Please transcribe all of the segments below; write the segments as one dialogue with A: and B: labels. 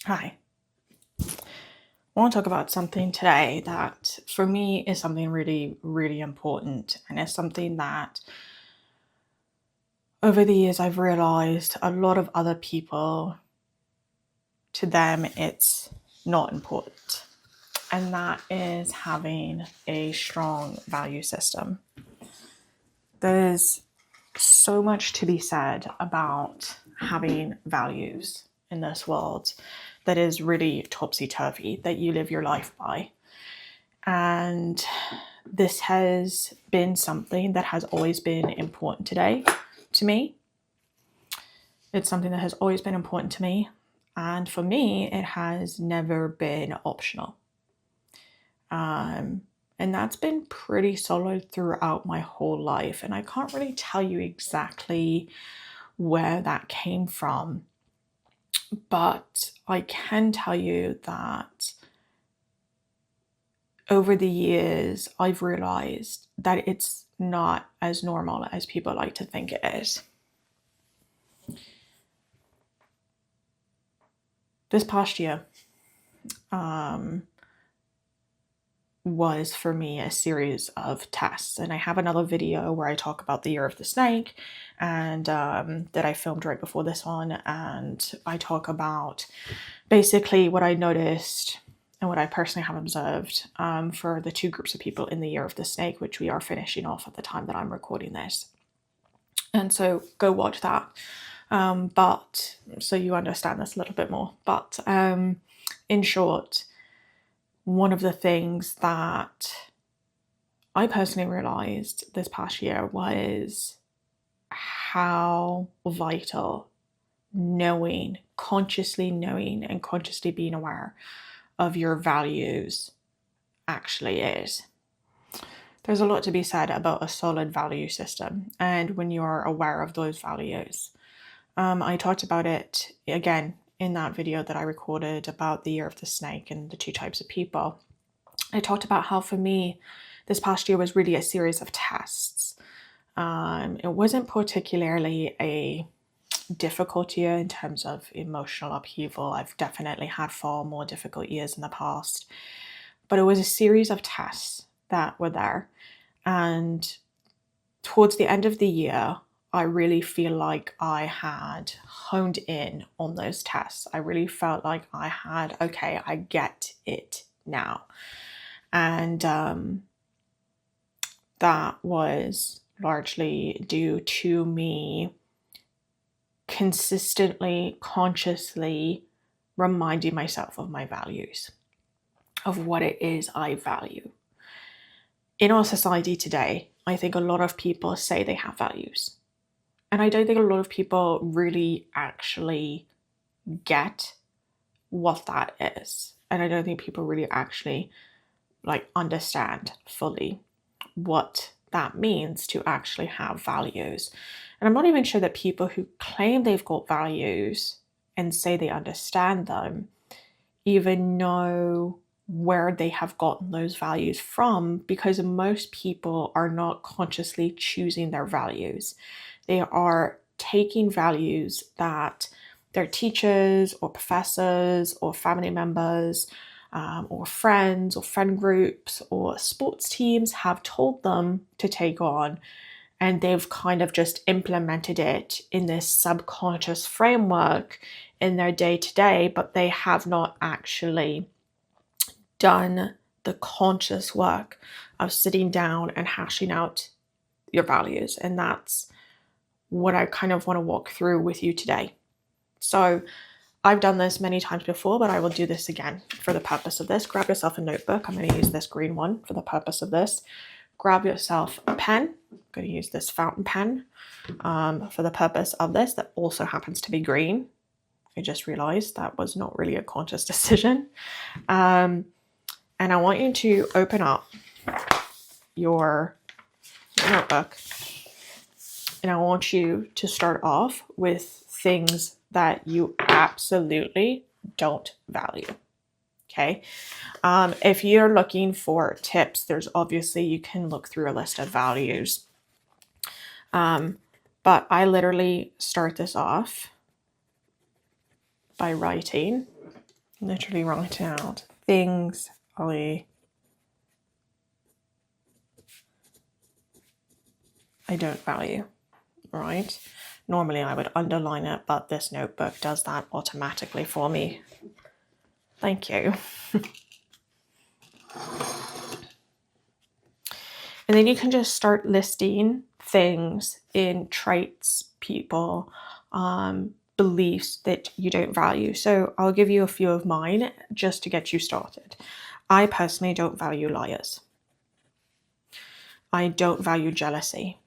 A: Hi. I want to talk about something today that for me is something really, really important. And it's something that over the years I've realized a lot of other people, to them, it's not important. And that is having a strong value system. There's so much to be said about having values in this world that is really topsy turvy, that you live your life by. And this has been something that has always been important today to me. It's something that has always been important to me. And for me, it has never been optional. And that's been pretty solid throughout my whole life. And I can't really tell you exactly where that came from, but I can tell you that over the years, I've realized that it's not as normal as people like to think it is. This past year was for me a series of tests, and I have another video where I talk about the year of the snake, and that I filmed right before this one, and I talk about basically what I noticed and what I personally have observed for the two groups of people in the year of the snake, which we are finishing off at the time that I'm recording this. And so go watch that. But so you understand this a little bit more. But in short, one of the things that I personally realized this past year was how vital consciously knowing and consciously being aware of your values actually is. There's a lot to be said about a solid value system, and when you're aware of those values. I talked about it again in that video that I recorded about the year of the snake and the two types of people. I talked about how for me, this past year was really a series of tests. It wasn't particularly a difficult year in terms of emotional upheaval. I've definitely had far more difficult years in the past, but it was a series of tests that were there. And towards the end of the year, I really feel like I had honed in on those tests. I really felt like I had, okay, I get it now. And that was largely due to me consistently, consciously reminding myself of my values, of what it is I value. In our society today, I think a lot of people say they have values. And I don't think a lot of people really actually get what that is. And I don't think people really actually understand fully what that means to actually have values. And I'm not even sure that people who claim they've got values and say they understand them even know where they have gotten those values from, because most people are not consciously choosing their values. They are taking values that their teachers or professors or family members or friends or friend groups or sports teams have told them to take on, and they've kind of just implemented it in this subconscious framework in their day-to-day, but they have not actually done the conscious work of sitting down and hashing out your values. And that's what I kind of want to walk through with you today. So I've done this many times before, but I will do this again for the purpose of this. Grab yourself a notebook. I'm going to use this green one for the purpose of this. Grab yourself a pen. I'm going to use this fountain pen for the purpose of this. That also happens to be green. I just realized that was not really a conscious decision. And I want you to open up your notebook. And I want you to start off with things that you absolutely don't value. Okay. If you're looking for tips, there's obviously, you can look through a list of values. But I literally start this off by writing Literally write out things I don't value, right? Normally I would underline it, but this notebook does that automatically for me. Thank you. And then you can just start listing things in traits, people, beliefs that you don't value. So I'll give you a few of mine just to get you started. I personally don't value liars. I don't value jealousy.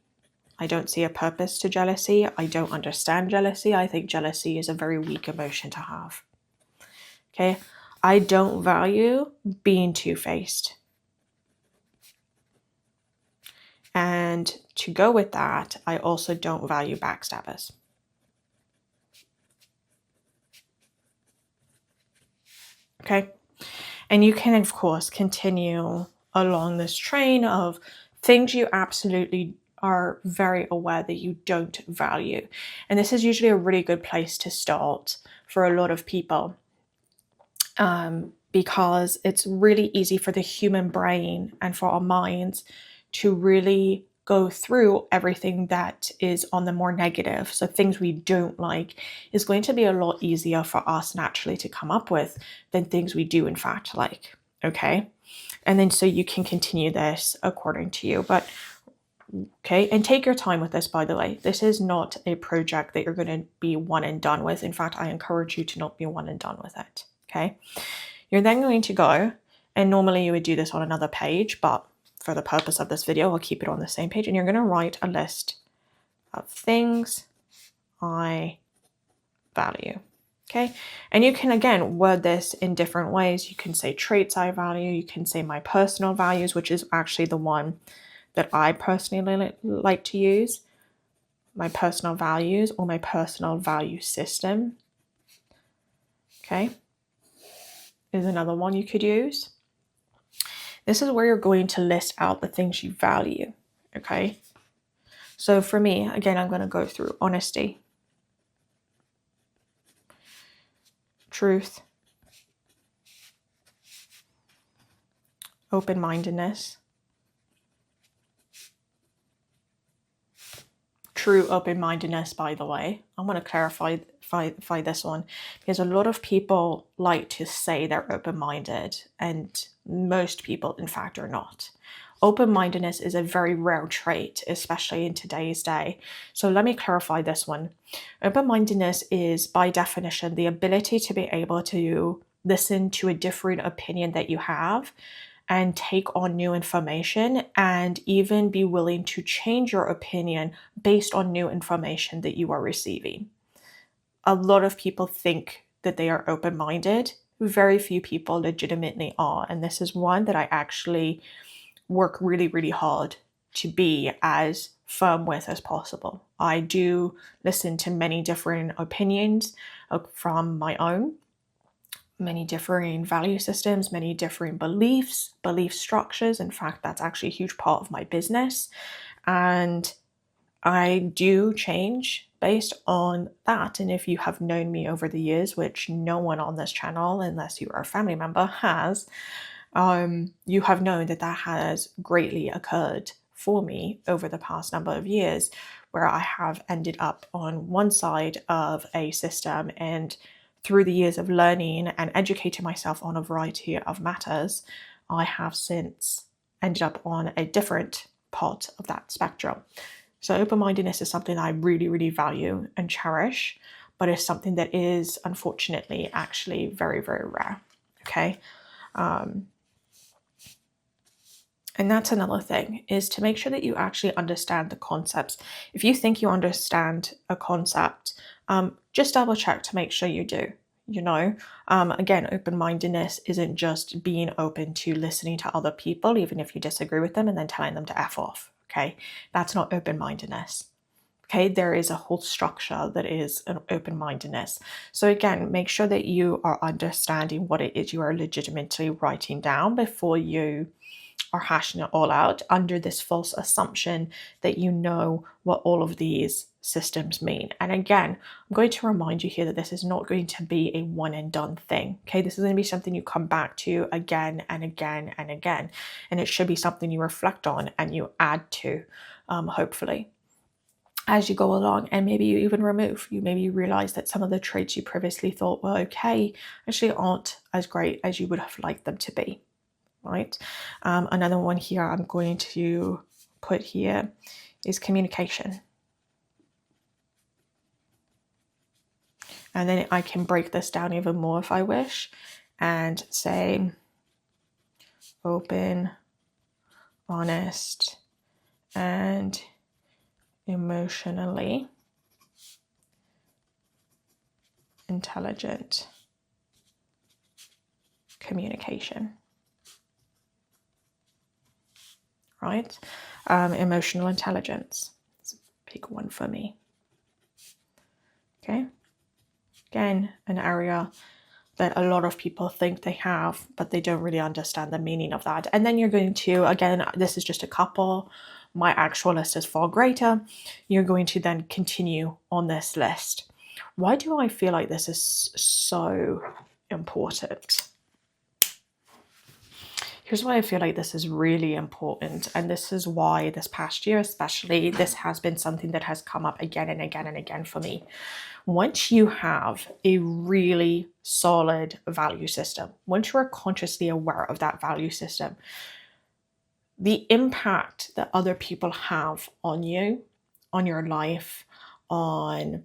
A: I don't see a purpose to jealousy. I don't understand jealousy. I think jealousy is a very weak emotion to have. Okay. I don't value being two-faced. And to go with that, I also don't value backstabbers. Okay. And you can, of course, continue along this train of things you absolutely are very aware that you don't value. And this is usually a really good place to start for a lot of people, because it's really easy for the human brain and for our minds to really go through everything that is on the more negative. So things we don't like is going to be a lot easier for us naturally to come up with than things we do in fact like. Okay. And then so you can continue this according to you. But okay, and take your time with this, by the way. This is not a project that you're going to be one and done with. In fact, I encourage you to not be one and done with it. Okay. You're then going to go, and normally you would do this on another page, but for the purpose of this video, I'll keep it on the same page. And you're going to write a list of things I value. Okay. And you can, again, word this in different ways. You can say traits I value. You can say my personal values, which is actually the one that I personally like to use. My personal values or my personal value system. Okay. Is another one you could use. This is where you're going to list out the things you value. Okay. So for me, again, I'm going to go through honesty, truth, open-mindedness, true open-mindedness, by the way. I want to clarify this one because a lot of people like to say they're open-minded and most people, in fact, are not. Open-mindedness is a very rare trait, especially in today's day. So let me clarify this one. Open-mindedness is, by definition, the ability to be able to listen to a different opinion that you have and take on new information and even be willing to change your opinion based on new information that you are receiving. A lot of people think that they are open-minded. Very few people legitimately are. And this is one that I actually work really, really hard to be as firm with as possible. I do listen to many different opinions from my own, many differing value systems, many different beliefs, belief structures. In fact, that's actually a huge part of my business. And I do change based on that. And if you have known me over the years, which no one on this channel, unless you are a family member, has, you have known that that has greatly occurred for me over the past number of years, where I have ended up on one side of a system, and through the years of learning and educating myself on a variety of matters, I have since ended up on a different part of that spectrum. So open-mindedness is something I really, really value and cherish, but it's something that is unfortunately actually very, very rare. Okay. And that's another thing, is to make sure that you actually understand the concepts. If you think you understand a concept, just double check to make sure you do. You know, again, open-mindedness isn't just being open to listening to other people, even if you disagree with them, and then telling them to F off. Okay, that's not open-mindedness. Okay, there is a whole structure that is an open-mindedness. So again, make sure that you are understanding what it is you are legitimately writing down before you are hashing it all out under this false assumption that you know what all of these systems mean. And again, I'm going to remind you here that this is not going to be a one and done thing. Okay, this is going to be something you come back to again and again and again. And it should be something you reflect on and you add to, hopefully, as you go along. And maybe you even remove. Maybe you realize that some of the traits you previously thought were okay actually aren't as great as you would have liked them to be, right? Another one here I'm going to put here is communication. And then I can break this down even more if I wish and say open, honest, and emotionally intelligent communication. Right? Emotional intelligence. It's a big one for me. Okay? Again, an area that a lot of people think they have, but they don't really understand the meaning of that. And then you're going to, again, this is just a couple. My actual list is far greater. You're going to then continue on this list. Why do I feel like this is so important? Here's why I feel like this is really important. And this is why this past year, especially, this has been something that has come up again and again and again for me. Once you have a really solid value system, once you are consciously aware of that value system, the impact that other people have on you, on your life, on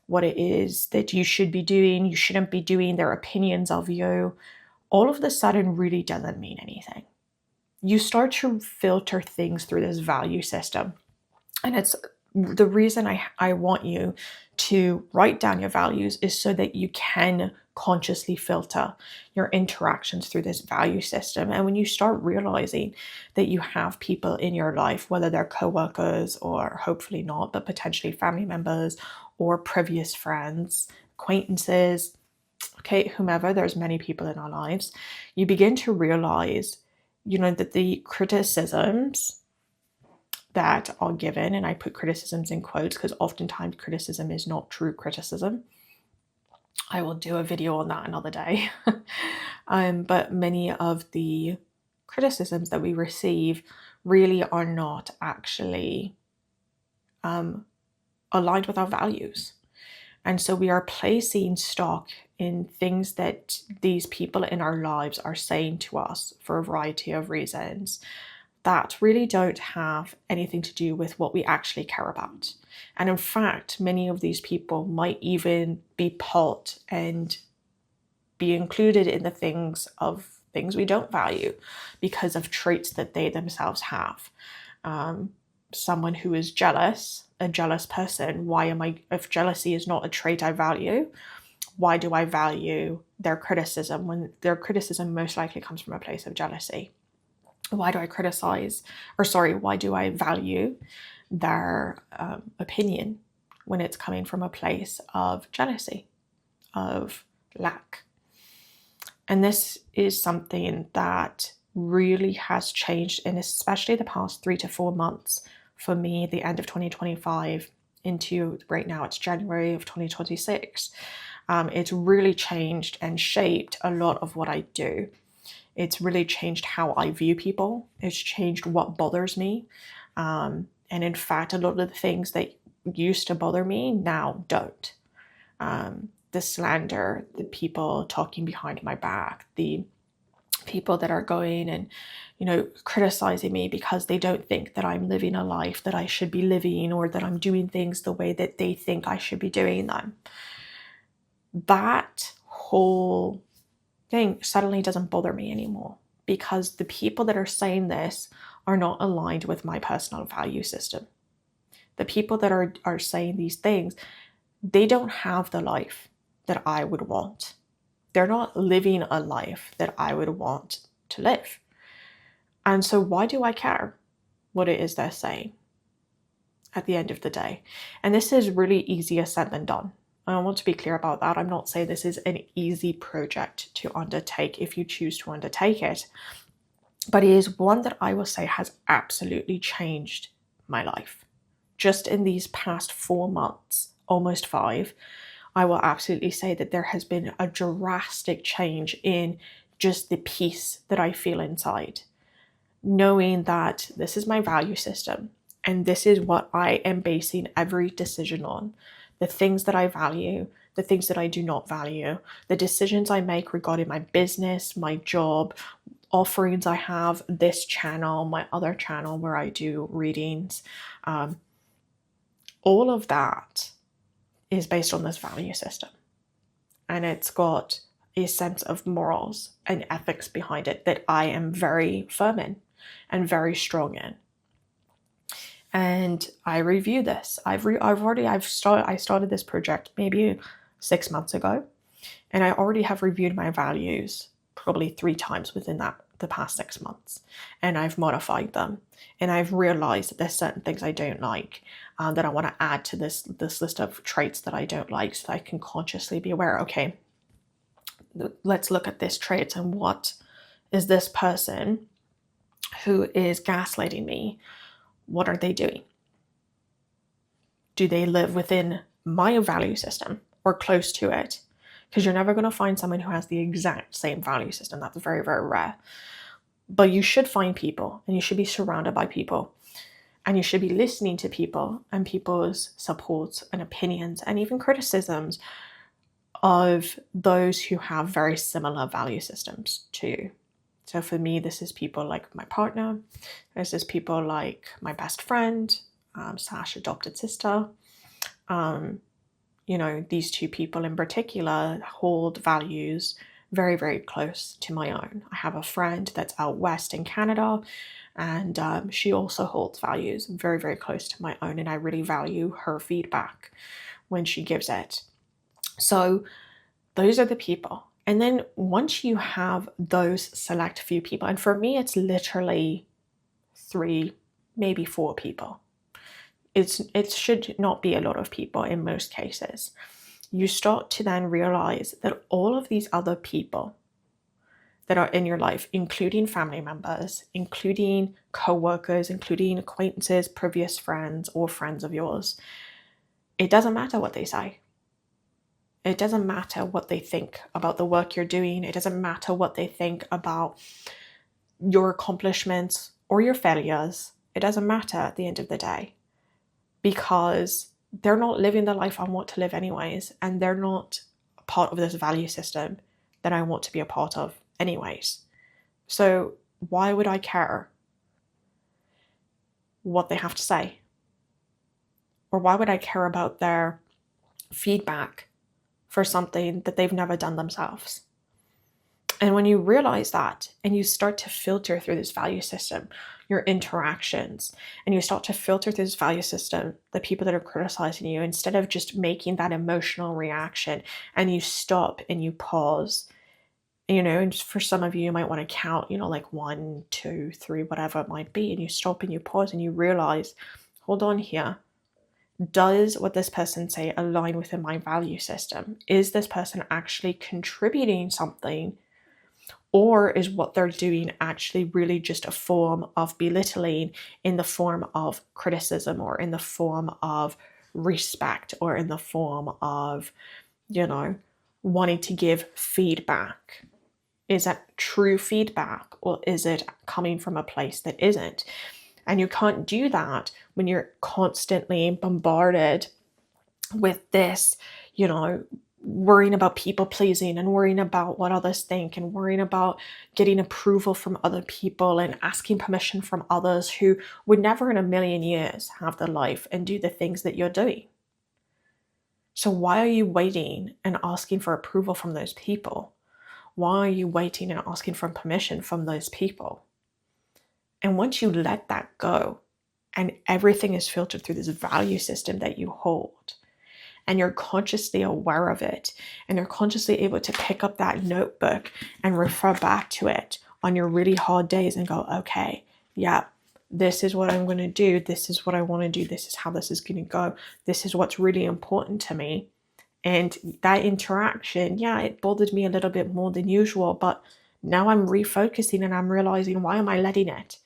A: what it is that you should be doing, you shouldn't be doing, their opinions of you, all of a sudden really doesn't mean anything. You start to filter things through this value system. And it's the reason I want you to write down your values is so that you can consciously filter your interactions through this value system. And when you start realizing that you have people in your life, whether they're coworkers or hopefully not, but potentially family members or previous friends, acquaintances, okay, whomever, there's many people in our lives, you begin to realize, that the criticisms that are given, and I put criticisms in quotes because oftentimes criticism is not true criticism. I will do a video on that another day. But many of the criticisms that we receive really are not actually aligned with our values. And so we are placing stock in things that these people in our lives are saying to us for a variety of reasons that really don't have anything to do with what we actually care about. And in fact, many of these people might even be part and be included in the things we don't value because of traits that they themselves have. Someone who is jealous, a jealous person, if jealousy is not a trait I value, why do I value their criticism when their criticism most likely comes from a place of jealousy? Why do I value their opinion when it's coming from a place of jealousy, of lack? And this is something that really has changed, and especially the past 3 to 4 months for me, the end of 2025 into right now, it's January of 2026. It's really changed and shaped a lot of what I do. It's really changed how I view people. It's changed what bothers me. And in fact, a lot of the things that used to bother me now don't. The slander, the people talking behind my back, the people that are going and, criticizing me because they don't think that I'm living a life that I should be living or that I'm doing things the way that they think I should be doing them. That whole thing suddenly doesn't bother me anymore because the people that are saying this are not aligned with my personal value system. The people that are saying these things, they don't have the life that I would want. They're not living a life that I would want to live. And so why do I care what it is they're saying at the end of the day? And this is really easier said than done. I want to be clear about that. I'm not saying this is an easy project to undertake if you choose to undertake it, but it is one that I will say has absolutely changed my life. just in these past 4 months, almost 5, I will absolutely say that there has been a drastic change in just the peace that I feel inside, knowing that this is my value system and this is what I am basing every decision on. The things that I value, the things that I do not value, the decisions I make regarding my business, my job, offerings I have, this channel, my other channel where I do readings, all of that is based on this value system. And it's got a sense of morals and ethics behind it that I am very firm in and very strong in. And I review this. I started this project maybe 6 months ago, and I already have reviewed my values probably 3 times within the past 6 months, and I've modified them, and I've realized that there's certain things I don't like that I want to add to this list of traits that I don't like, so that I can consciously be aware. Okay, let's look at this trait, and what is this person who is gaslighting me? What are they doing? Do they live within my value system or close to it? Because you're never going to find someone who has the exact same value system. That's very, very rare. But you should find people, and you should be surrounded by people, and you should be listening to people and people's supports and opinions and even criticisms of those who have very similar value systems to you. So for me, this is people like my partner. This is people like my best friend, / adopted sister. These 2 people in particular hold values very, very close to my own. I have a friend that's out west in Canada, and she also holds values very, very close to my own, and I really value her feedback when she gives it. So those are the people. And then once you have those select few people, and for me, it's literally 3, maybe 4 people. It should not be a lot of people in most cases. You start to then realize that all of these other people that are in your life, including family members, including co-workers, including acquaintances, previous friends, or friends of yours, it doesn't matter what they say. It doesn't matter what they think about the work you're doing. It doesn't matter what they think about your accomplishments or your failures. It doesn't matter at the end of the day, because they're not living the life I want to live anyways, and they're not part of this value system that I want to be a part of anyways. So why would I care what they have to say? Or why would I care about their feedback for something that they've never done themselves? And when you realize that, and you start to filter through this value system, your interactions, and you start to filter through this value system, the people that are criticizing you, instead of just making that emotional reaction, and you stop and you pause, and for some of you, you might want to count, like 1, 2, 3, whatever it might be, and you stop and you pause and you realize, hold on here. Does what this person say align within my value system? Is this person actually contributing something? Or is what they're doing actually really just a form of belittling, in the form of criticism, or in the form of respect, or in the form of, wanting to give feedback? Is that true feedback, or is it coming from a place that isn't? And you can't do that when you're constantly bombarded with this, worrying about people pleasing, and worrying about what others think, and worrying about getting approval from other people, and asking permission from others who would never in a million years have the life and do the things that you're doing. So why are you waiting and asking for approval from those people? Why are you waiting and asking for permission from those people? And once you let that go, and everything is filtered through this value system that you hold, and you're consciously aware of it, and you're consciously able to pick up that notebook and refer back to it on your really hard days and go, okay, yeah, this is what I'm going to do. This is what I want to do. This is how this is going to go. This is what's really important to me. And that interaction, yeah, it bothered me a little bit more than usual, but now I'm refocusing and I'm realizing, why am I letting it?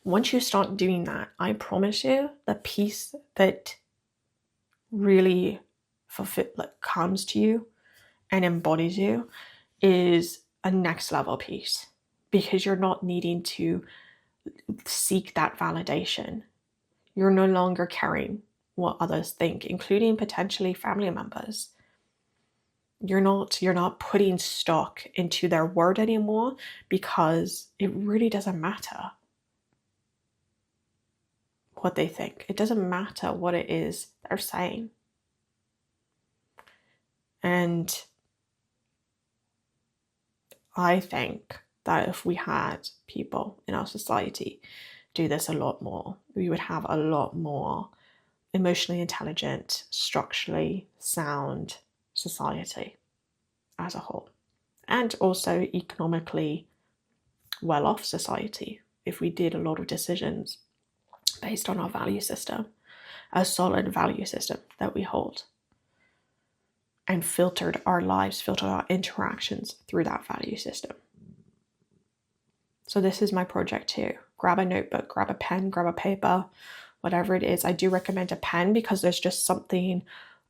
A: Once you start doing that, I promise you, the peace that really comes to you and embodies you is a next level peace, because you're not needing to seek that validation. You're no longer caring what others think, including potentially family members. You're not putting stock into their word anymore, because it really doesn't matter what they think. It doesn't matter what it is they're saying. And I think that if we had people in our society do this a lot more, we would have a lot more emotionally intelligent, structurally sound society as a whole, and also economically well-off society if we did a lot of decisions based on our value system, a solid value system that we hold, and filtered our lives, filtered our interactions through that value system. So this is my project too. Grab a notebook, grab a pen, grab a paper, whatever it is. I do recommend a pen because there's just something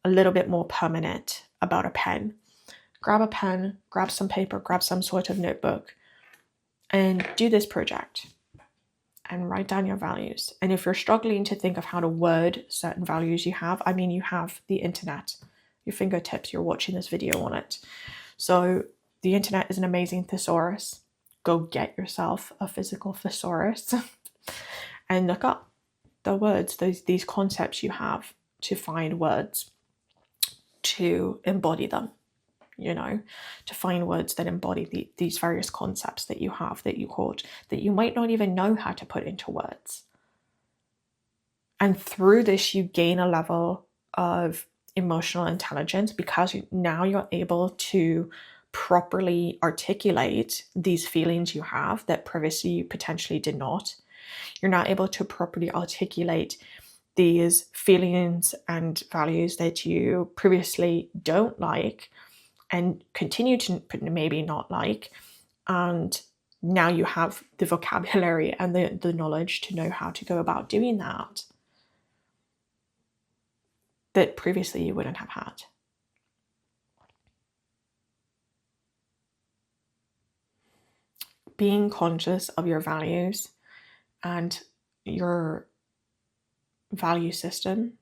A: a little bit more permanent about a pen. Grab a pen, grab some paper, grab some sort of notebook, and do this project and write down your values. And if you're struggling to think of how to word certain values you have, I mean, you have the internet, your fingertips, you're watching this video on it. So the internet is an amazing thesaurus. Go get yourself a physical thesaurus and look up the words, these concepts you have, to find words to embody them, to find words that embody these various concepts that you have, that you hold, that you might not even know how to put into words. And through this, you gain a level of emotional intelligence, because now you're able to properly articulate these feelings you have that previously you potentially did not. You're now able to properly articulate these feelings and values that you previously don't like and continue to maybe not like. And now you have the vocabulary and the knowledge to know how to go about doing that previously you wouldn't have had. Being conscious of your values and your value system,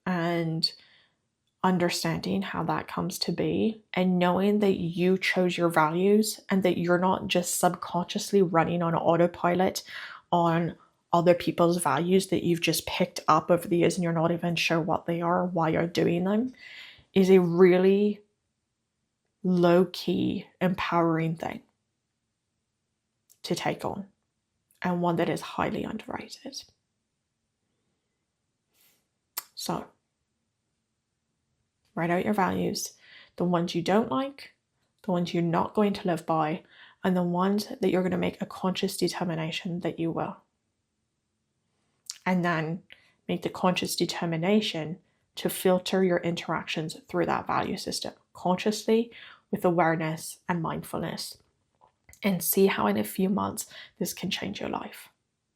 A: and understanding how that comes to be, and knowing that you chose your values and that you're not just subconsciously running on autopilot on other people's values that you've just picked up over the years and you're not even sure what they are or why you're doing them, is a really low-key, empowering thing to take on, and one that is highly underrated. So, write out your values, the ones you don't like, the ones you're not going to live by, and the ones that you're going to make a conscious determination that you will. And then make the conscious determination to filter your interactions through that value system consciously, with awareness and mindfulness, and see how in a few months this can change your life.